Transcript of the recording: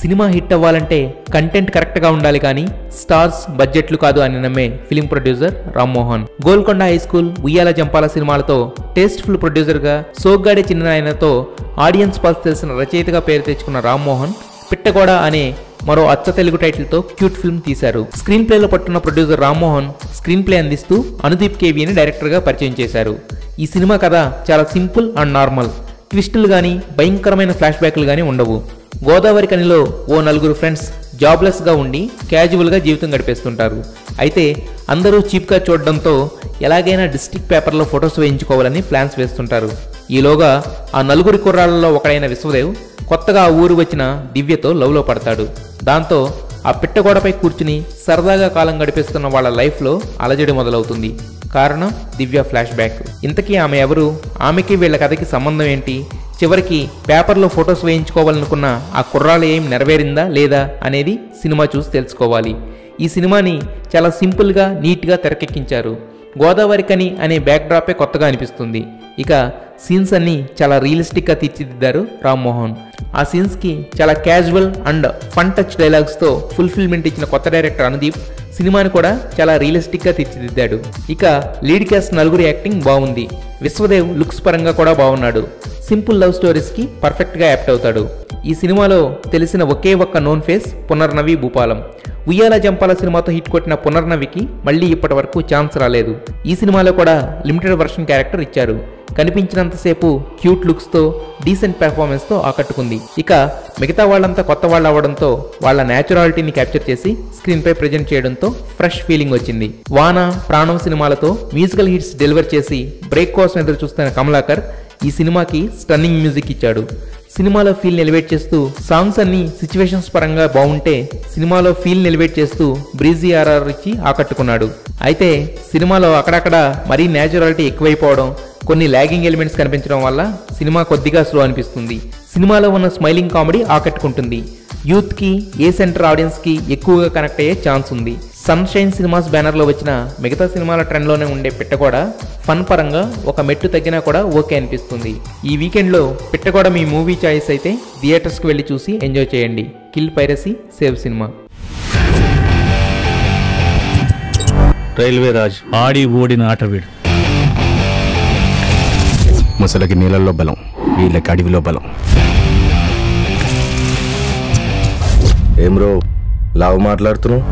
Cinema hit అవ్వాలంటే content కరెక్ట్గా ఉండాలి కానీ స్టార్స్ బడ్జెట్లు కాదు అని నమ్మే film producer Rammohan. Golconda high school, ఉయ్యాల జంపాల సినిమాలతో టేస్ట్ఫుల్ ప్రొడ్యూసర్గా, సోగ్గాడే చిన్ననాయనతో ఆడియన్స్ పల్స్ తెలిసిన రచయితగా పేరు తెచ్చుకున్న రామ్మోహన్ పిట్టగోడ అనే మరో అచ్చ తెలుగు టైటిల్తో క్యూట్ ఫిల్మ్ తీశారు. స్క్రీన్ ప్లేలో పట్టున్న ప్రొడ్యూసర్ రామ్మోహన్ స్క్రీన్ ప్లే అందిస్తూ అనుదీప్ కేవీని డైరెక్టర్గా పరిచయం చేశారు. ఈ సినిమా కథ చాలా సింపుల్ అండ్ నార్మల్. ట్విస్టులు కానీ భయంకరమైన ఫ్లాష్ బ్యాక్లు కానీ ఉండవు. గోదావరి కనిలో ఓ నలుగురు ఫ్రెండ్స్ జాబ్లెస్గా ఉండి క్యాజువల్గా జీవితం గడిపేస్తుంటారు. అయితే అందరూ చీప్గా చూడడంతో ఎలాగైనా డిస్ట్రిక్ట్ పేపర్లో ఫొటోస్ వేయించుకోవాలని ప్లాన్స్ వేస్తుంటారు. ఈలోగా ఆ నలుగురి కుర్రాళ్ళలో ఒకడైన విశ్వదేవ్ కొత్తగా ఆ ఊరు వచ్చిన దివ్యతో లవ్లో పడతాడు. దాంతో ఆ పిట్టగోడపై కూర్చుని సరదాగా కాలం గడిపేస్తున్న వాళ్ళ లైఫ్లో అలజడి మొదలవుతుంది. కారణం దివ్య ఫ్లాష్ బ్యాక్. ఇంతకీ ఆమె ఎవరు? ఆమెకి వీళ్ళ కథకి సంబంధం ఏంటి? చివరికి పేపర్లో ఫొటోస్ వేయించుకోవాలనుకున్న ఆ కుర్రాలు ఏం నెరవేరిందా లేదా అనేది సినిమా చూసి తెలుసుకోవాలి. ఈ సినిమాని చాలా సింపుల్గా, నీట్గా తెరకెక్కించారు. గోదావరి కని అనే బ్యాక్డ్రాపే కొత్తగా అనిపిస్తుంది. ఇక సీన్స్ అన్నీ చాలా రియలిస్టిక్గా తీర్చిదిద్దారు రామ్మోహన్. ఆ సీన్స్కి చాలా క్యాజువల్ అండ్ ఫన్ టచ్ డైలాగ్స్తో ఫుల్ఫిల్మెంట్ ఇచ్చిన కొత్త డైరెక్టర్ అనుదీప్ సినిమాని కూడా చాలా రియలిస్టిక్గా తీర్చిదిద్దాడు. ఇక లీడ్ క్యాస్ట్ నలుగురి యాక్టింగ్ బాగుంది. విశ్వదేవ్ లుక్స్ పరంగా కూడా బాగున్నాడు. సింపుల్ లవ్ స్టోరీస్కి పర్ఫెక్ట్గా యాప్ట్ అవుతాడు. ఈ సినిమాలో తెలిసిన ఒకే ఒక్క నోన్ ఫేస్ పునర్నవి భూపాలం. ఉయ్యాల జంపాల సినిమాతో హిట్ కొట్టిన పునర్నవికి మళ్ళీ ఇప్పటి వరకు ఛాన్స్ రాలేదు. ఈ సినిమాలో కూడా లిమిటెడ్ వర్షన్ క్యారెక్టర్ ఇచ్చారు. కనిపించినంతసేపు క్యూట్ లుక్స్తో, డీసెంట్ పెర్ఫార్మెన్స్తో ఆకట్టుకుంది. ఇక మిగతా వాళ్ళంతా కొత్త వాళ్ళు అవ్వడంతో వాళ్ళ న్యాచురాలిటీని క్యాప్చర్ చేసి స్క్రీన్పై ప్రజెంట్ చేయడంతో ఫ్రెష్ ఫీలింగ్ వచ్చింది. వాన, ప్రాణం సినిమాలతో మ్యూజికల్ హిట్స్ డెలివర్ చేసి బ్రేక్ కోసం ఎదురు చూస్తున్న కమలాకర్ ఈ సినిమాకి స్టన్నింగ్ మ్యూజిక్ ఇచ్చాడు. సినిమాలో ఫీల్ని ఎలివేట్ చేస్తూ సాంగ్స్ అన్ని సిచ్యువేషన్స్ పరంగా బాగుంటే సినిమాలో ఫీల్ని ఎలివేట్ చేస్తూ బ్రీజీ ఆర్ఆర్ ఇచ్చి ఆకట్టుకున్నాడు. అయితే సినిమాలో అక్కడక్కడ మరీ న్యాచురాలిటీ ఎక్కువైపోవడం, కొన్ని లాగింగ్ ఎలిమెంట్స్ కనిపించడం వల్ల సినిమా కొద్దిగా స్లో అనిపిస్తుంది. సినిమాలో ఉన్న స్మైలింగ్ కామెడీ ఆకట్టుకుంటుంది. యూత్కి, ఏ సెంటర్ ఆడియన్స్కి ఎక్కువగా కనెక్ట్ అయ్యే ఛాన్స్ ఉంది. సన్షైన్ సినిమాస్ బ్యానర్లో వచ్చిన మిగతా సినిమాల ట్రెండ్లోనే ఉండే పిట్టగోడ ఫన్ పరంగా ఒక మెట్టు తగ్గినా కూడా ఓకే అనిపిస్తుంది. ఈ వీకెండ్లో పిట్టగోడ మీ మూవీ చాయిస్ అయితే థియేటర్స్కి వెళ్ళి చూసి ఎంజాయ్ చేయండి. Kill piracy, save cinema. Railway Raj ఆడి ఓడిన ఆటవీడు. ముసలకి నీళ్ళల్లో బలం, వీళ్ళకి అడవిలో బలం. ఏం రో లావు మాట్లాడుతున్నావు?